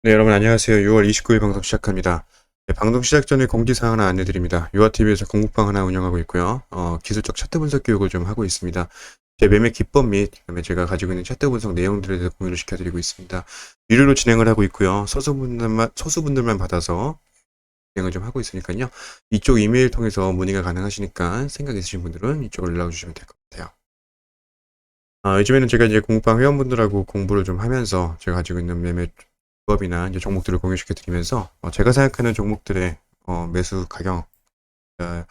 네, 여러분 안녕하세요. 6월 29일 방송 시작합니다. 네, 방송 시작 전에 공지사항 하나 안내드립니다. 유아TV에서 공부방 하나 운영하고 있고요. 기술적 차트 분석 교육을 좀 하고 있습니다. 제 매매 기법 및 그다음에 제가 가지고 있는 차트 분석 내용들에 대해서 공유를 시켜드리고 있습니다. 유료로 진행을 하고 있고요. 소수분들만 받아서 진행을 좀 하고 있으니까요. 이쪽 이메일 통해서 문의가 가능하시니까 생각 있으신 분들은 이쪽으로 연락을 주시면 될 것 같아요. 요즘에는 제가 이제 공부방 회원분들하고 공부를 좀 하면서 제가 가지고 있는 매매 기법이나 이제 종목들을 공유시켜 드리면서 제가 생각하는 종목들의 매수 가격, 어,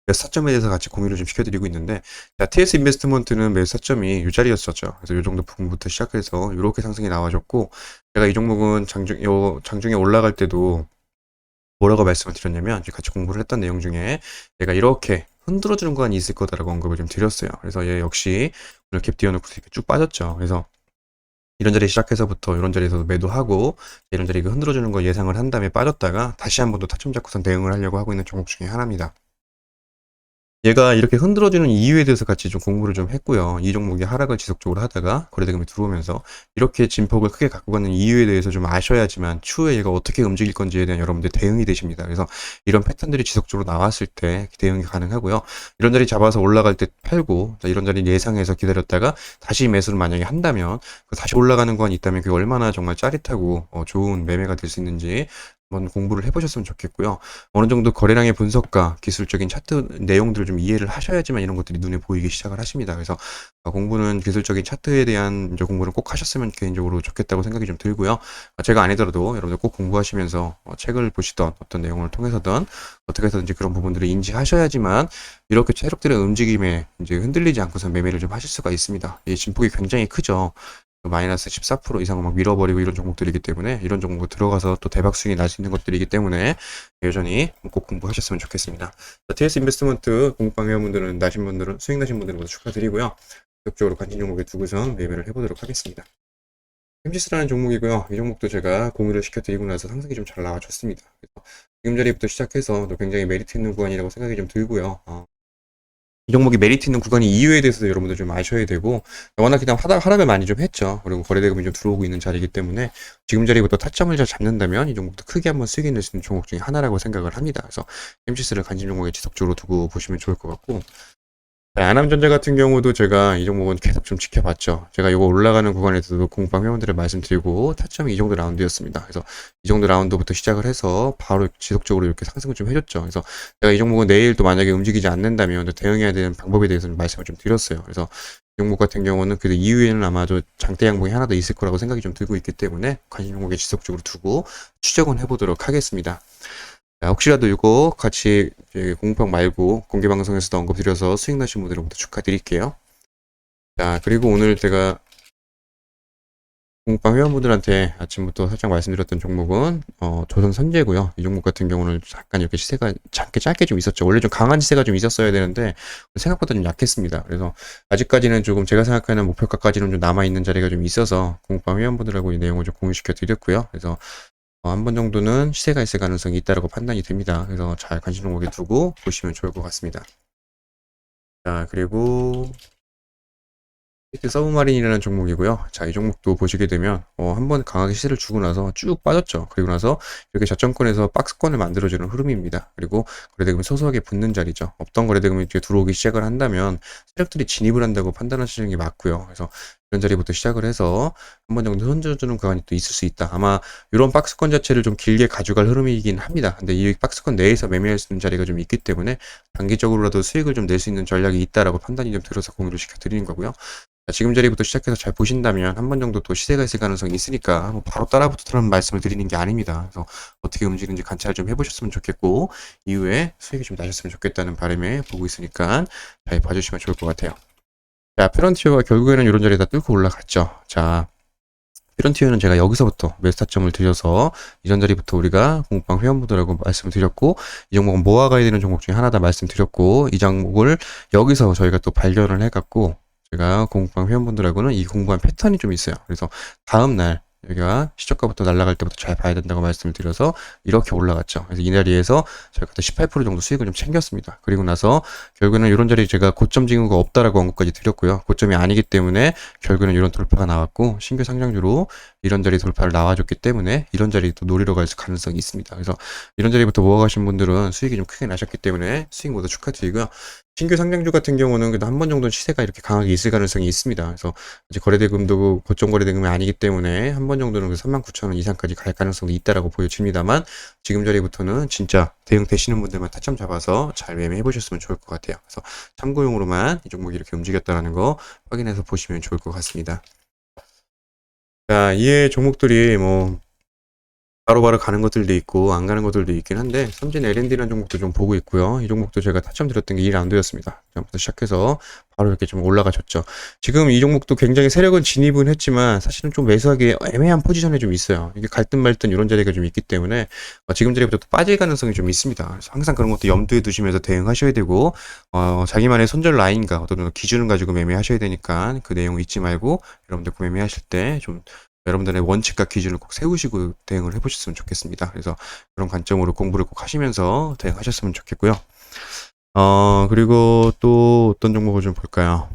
매수 타점에 대해서 같이 공유를 좀 시켜드리고 있는데, 자, TS 인베스트먼트는 매수 타점이 이 자리였었죠. 그래서 이 정도 부분부터 시작해서 이렇게 상승이 나와줬고, 제가 이 종목은 장중에 올라갈 때도 뭐라고 말씀을 드렸냐면, 이제 같이 공부를 했던 내용 중에 내가 이렇게 흔들어주는 구간이 있을 거다라고 언급을 좀 드렸어요. 그래서 얘 역시 오늘 캡 띄워놓고 이렇게 쭉 빠졌죠. 그래서 이런 자리 시작해서부터 이런 자리에서 매도하고 이런 자리 흔들어주는 거 예상을 한 다음에 빠졌다가 다시 한 번 더 타점 잡고선 대응을 하려고 하고 있는 종목 중에 하나입니다. 얘가 이렇게 흔들어주는 이유에 대해서 같이 좀 공부를 좀 했고요. 이 종목이 하락을 지속적으로 하다가 거래대금이 들어오면서 이렇게 진폭을 크게 갖고 가는 이유에 대해서 좀 아셔야지만 추후에 얘가 어떻게 움직일 건지에 대한 여러분들 대응이 되십니다. 그래서 이런 패턴들이 지속적으로 나왔을 때 대응이 가능하고요. 이런 자리 잡아서 올라갈 때 팔고 이런 자리 예상해서 기다렸다가 다시 매수를 만약에 한다면 다시 올라가는 건 있다면 그게 얼마나 정말 짜릿하고 좋은 매매가 될 수 있는지 한번 공부를 해보셨으면 좋겠고요. 어느 정도 거래량의 분석과 기술적인 차트 내용들을 좀 이해를 하셔야지만 이런 것들이 눈에 보이기 시작을 하십니다. 그래서 공부는 기술적인 차트에 대한 이제 공부를 꼭 하셨으면 개인적으로 좋겠다고 생각이 좀 들고요. 제가 아니더라도 여러분들 꼭 공부하시면서 책을 보시던 어떤 내용을 통해서든 어떻게 해서든지 그런 부분들을 인지하셔야지만 이렇게 세력들의 움직임에 이제 흔들리지 않고서 매매를 좀 하실 수가 있습니다. 이 진폭이 굉장히 크죠. 마이너스 14% 이상을 막 밀어버리고 이런 종목들이기 때문에 이런 종목 들어가서 또 대박 수익이 날 수 있는 것들이기 때문에 여전히 꼭 공부하셨으면 좋겠습니다. TS 인베스트먼트 공부방 회원분들은 나신 분들은 수익 나신 분들은 모두 축하드리고요. 적극적으로 관심 종목에 두고선 매매를 해보도록 하겠습니다. 햄시스라는 종목이고요. 이 종목도 제가 공유를 시켜드리고 나서 상승이 좀 잘 나와줬습니다. 그래서 지금 자리부터 시작해서 굉장히 메리트 있는 구간이라고 생각이 좀 들고요. 이 종목이 메리트 있는 구간이 이유에 대해서도 여러분들 좀 아셔야 되고 워낙 그냥 하락을 많이 좀 했죠. 그리고 거래대금이 좀 들어오고 있는 자리이기 때문에 지금 자리부터 타점을 잘 잡는다면 이 종목도 크게 한번 수익이 낼 수 있는 종목 중에 하나라고 생각을 합니다. 그래서 엠시스를 관심 종목에 지속적으로 두고 보시면 좋을 것 같고 안암전자 같은 경우도 제가 이 종목은 계속 좀 지켜봤죠. 제가 이거 올라가는 구간에서도 공방 회원들을 말씀드리고 타점이 이 정도 라운드였습니다. 그래서 이 정도 라운드부터 시작을 해서 바로 지속적으로 이렇게 상승을 좀 해줬죠. 그래서 제가 이 종목은 내일 또 만약에 움직이지 않는다면 대응해야 되는 방법에 대해서 말씀을 좀 드렸어요. 그래서 이 종목 같은 경우는 그 이후에는 아마도 장대 양봉이 하나 더 있을 거라고 생각이 좀 들고 있기 때문에 관심 종목에 지속적으로 두고 추적은 해보도록 하겠습니다. 자, 혹시라도 이거 같이 공방 말고 공개 방송에서도 언급드려서 수익 나신 분들 모두 축하드릴게요. 자, 그리고 오늘 제가 공방 회원분들한테 아침부터 살짝 말씀드렸던 종목은 조선 선제고요. 이 종목 같은 경우는 잠깐 이렇게 시세가 짧게 좀 있었죠. 원래 좀 강한 시세가 좀 있었어야 되는데 생각보다 좀 약했습니다. 그래서 아직까지는 조금 제가 생각하는 목표가까지는 좀 남아 있는 자리가 좀 있어서 공방 회원분들하고 이 내용을 좀 공유시켜 드렸고요. 그래서 한 번 정도는 시세가 있을 가능성이 있다고 판단이 됩니다. 그래서 잘 관심 종목에 두고 보시면 좋을 것 같습니다. 자, 그리고 서브마린이라는 종목이고요. 자, 이 종목도 보시게 되면 한번 강하게 시세를 주고 나서 쭉 빠졌죠. 그리고 나서 이렇게 저점권에서 박스권을 만들어주는 흐름입니다. 그리고 거래대금이 소소하게 붙는 자리죠. 없던 거래대금이 이렇게 들어오기 시작을 한다면 세력들이 진입을 한다고 판단하시는 게 맞고요. 그래서 이런 자리부터 시작을 해서 한 번 정도 흔들어주는 구간이 또 있을 수 있다. 아마 이런 박스권 자체를 좀 길게 가져갈 흐름이긴 합니다. 근데 이 박스권 내에서 매매할 수 있는 자리가 좀 있기 때문에 단기적으로라도 수익을 좀 낼 수 있는 전략이 있다라고 판단이 좀 들어서 공유를 시켜드리는 거고요. 지금 자리부터 시작해서 잘 보신다면 한 번 정도 또 시세가 있을 가능성이 있으니까 뭐 바로 따라붙으라는 말씀을 드리는 게 아닙니다. 그래서 어떻게 움직이는지 관찰 좀 해보셨으면 좋겠고 이후에 수익이 좀 나셨으면 좋겠다는 바람에 보고 있으니까 잘 봐주시면 좋을 것 같아요. 자, 페런티어가 결국에는 이런 자리에 다 뚫고 올라갔죠. 자, 페런티어는 제가 여기서부터 매스타점을 드려서 이전 자리부터 우리가 공방 회원분들하고 말씀을 드렸고 이 종목은 모아가야 되는 종목 중에 하나다 말씀드렸고 이 종목을 여기서 저희가 또 발견을 해갖고 제가 공부방 회원분들하고는 이 공부한 패턴이 좀 있어요. 그래서 다음날 여기가 시초가부터 날아갈 때부터 잘 봐야 된다고 말씀을 드려서 이렇게 올라갔죠. 그래서 이 자리에서 저희가 18% 정도 수익을 좀 챙겼습니다. 그리고 나서 결국에는 이런 자리에 제가 고점 징후가 없다라고 언급까지 드렸고요. 고점이 아니기 때문에 결국에는 이런 돌파가 나왔고, 신규 상장주로 이런 자리 돌파를 나와줬기 때문에 이런 자리 또 노리러 갈 가능성이 있습니다. 그래서 이런 자리부터 모아가신 분들은 수익이 좀 크게 나셨기 때문에 수익 모두 축하드리고요. 신규 상장주 같은 경우는 그래도 한 번 정도는 시세가 이렇게 강하게 있을 가능성이 있습니다. 그래서 아직 거래대금도 고점 거래대금이 아니기 때문에 한 번 정도는 39,000원 이상까지 갈 가능성도 있다라고 보여집니다만, 지금 자리부터는 진짜 대응 되시는 분들만 타점 잡아서 잘 매매해 보셨으면 좋을 것 같아요. 그래서 참고용으로만 이 종목이 이렇게 움직였다는 거 확인해서 보시면 좋을 것 같습니다. 자, 이에 종목들이 뭐 바로바로 가는 것들도 있고 안 가는 것들도 있긴 한데, 삼진 L&D라는 종목도 좀 보고 있고요. 이 종목도 제가 타점 드렸던 게 2라운드였습니다. 부터 시작해서 바로 이렇게 좀 올라가셨죠. 지금 이 종목도 굉장히 세력은 진입은 했지만 사실은 좀 매수하기 애매한 포지션에 좀 있어요. 이게 갈등 말든 이런 자리가 좀 있기 때문에 지금 자리부터 또 빠질 가능성이 좀 있습니다. 그래서 항상 그런 것도 염두에 두시면서 대응하셔야 되고, 자기만의 손절 라인과 어떤 기준을 가지고 매매하셔야 되니까 그 내용 잊지 말고 여러분들 매매하실 때좀 여러분들의 원칙과 기준을 꼭 세우시고 대응을 해보셨으면 좋겠습니다. 그래서 그런 관점으로 공부를 꼭 하시면서 대응하셨으면 좋겠고요. 그리고 또 어떤 종목을 좀 볼까요?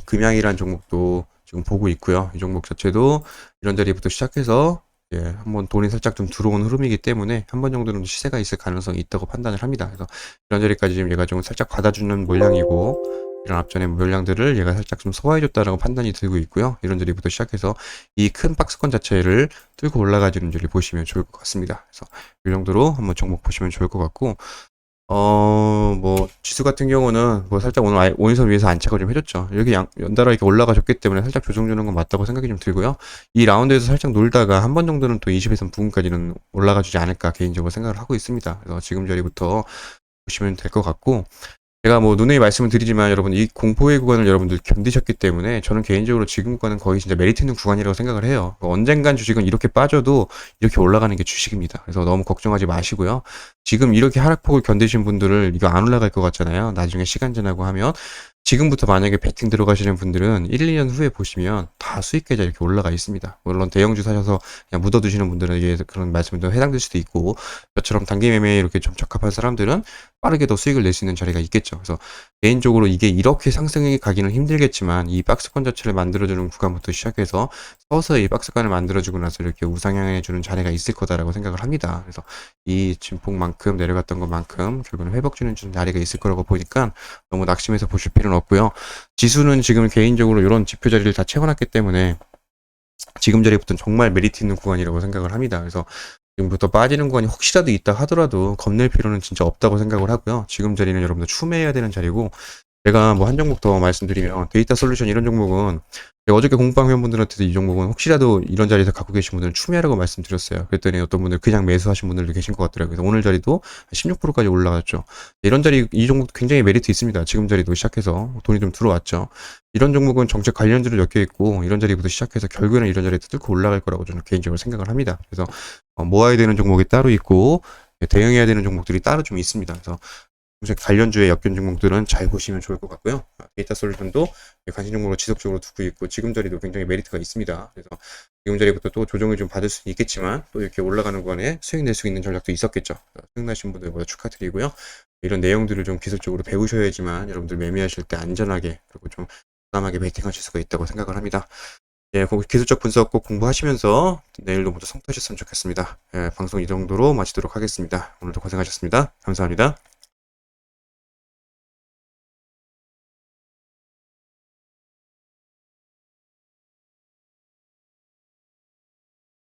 금양이란 종목도 지금 보고 있고요. 이 종목 자체도 이런 자리부터 시작해서 한번 돈이 살짝 좀 들어온 흐름이기 때문에 한 번 정도는 시세가 있을 가능성이 있다고 판단을 합니다. 그래서 이런 자리까지 지금 얘가 좀 살짝 받아주는 물량이고, 이런 앞전의 물량들을 얘가 살짝 좀 소화해줬다라고 판단이 들고 있고요. 이런 자리부터 시작해서 이 큰 박스권 자체를 뚫고 올라가지는 자리 보시면 좋을 것 같습니다. 그래서 이 정도로 한번 종목 보시면 좋을 것 같고, 뭐, 지수 같은 경우는 뭐 살짝 오늘 원선 위에서 안착을 좀 해줬죠. 여기 연달아 이렇게 올라가줬기 때문에 살짝 조정 주는 건 맞다고 생각이 좀 들고요. 이 라운드에서 살짝 놀다가 한 번 정도는 또 20에서 부분까지는 올라가주지 않을까 개인적으로 생각을 하고 있습니다. 그래서 지금 자리부터 보시면 될 것 같고, 제가 뭐 누누이 말씀을 드리지만 여러분, 이 공포의 구간을 여러분들 견디셨기 때문에 저는 개인적으로 지금 구간은 거의 진짜 메리트 있는 구간이라고 생각을 해요. 언젠간 주식은 이렇게 빠져도 이렇게 올라가는 게 주식입니다. 그래서 너무 걱정하지 마시고요. 지금 이렇게 하락폭을 견디신 분들을 이거 안 올라갈 것 같잖아요. 나중에 시간 지나고 하면, 지금부터 만약에 베팅 들어가시는 분들은 1, 2년 후에 보시면 다 수익 계좌 이렇게 올라가 있습니다. 물론 대형주 사셔서 그냥 묻어두시는 분들에게 그런 말씀도 해당될 수도 있고, 저처럼 단기 매매에 이렇게 좀 적합한 사람들은 빠르게 더 수익을 낼 수 있는 자리가 있겠죠. 그래서 개인적으로 이게 이렇게 상승이 가기는 힘들겠지만, 이 박스권 자체를 만들어주는 구간부터 시작해서 서서히 박스권을 만들어주고 나서 이렇게 우상향해주는 자리가 있을 거다라고 생각을 합니다. 그래서 이 진폭만큼 내려갔던 것만큼 결국은 회복주는 자리가 있을 거라고 보니까 너무 낙심해서 보실 필요는 없고요. 지수는 지금 개인적으로 이런 지표 자리를 다 채워놨기 때문에 지금 자리부터는 정말 메리트 있는 구간이라고 생각을 합니다. 그래서 지금부터 빠지는 구간이 혹시라도 있다 하더라도 겁낼 필요는 진짜 없다고 생각을 하고요. 지금 자리는 여러분들 추매해야 되는 자리고, 제가 뭐 한 종목 더 말씀드리면 데이터 솔루션 이런 종목은 제가 어저께 공방 회원분들한테도 이 종목은 혹시라도 이런 자리에서 갖고 계신 분들은 추매하라고 말씀드렸어요. 그랬더니 어떤 분들 그냥 매수하신 분들도 계신 것 같더라고요. 그래서 오늘 자리도 16%까지 올라갔죠. 이런 자리, 이 종목도 굉장히 메리트 있습니다. 지금 자리도 시작해서 돈이 좀 들어왔죠. 이런 종목은 정책 관련주로 엮여 있고, 이런 자리부터 시작해서 결국에는 이런 자리에 뚫고 올라갈 거라고 저는 개인적으로 생각을 합니다. 그래서 모아야 되는 종목이 따로 있고 대응해야 되는 종목들이 따로 좀 있습니다. 그래서 관련주의 엮인 종목들은 잘 보시면 좋을 것 같고요. 데이터 솔루션도 관심 종목으로 지속적으로 두고 있고, 지금 자리도 굉장히 메리트가 있습니다. 그래서 지금 자리부터 또 조정을 좀 받을 수 있겠지만, 또 이렇게 올라가는 구간에 수익 낼 수 있는 전략도 있었겠죠. 수익 나신 분들 모두 축하드리고요. 이런 내용들을 좀 기술적으로 배우셔야지만 여러분들 매매하실 때 안전하게, 그리고 좀 부담하게 베팅하실 수가 있다고 생각을 합니다. 기술적 분석 꼭 공부하시면서 내일도 모두 성투하셨으면 좋겠습니다. 방송 이 정도로 마치도록 하겠습니다. 오늘도 고생하셨습니다. 감사합니다.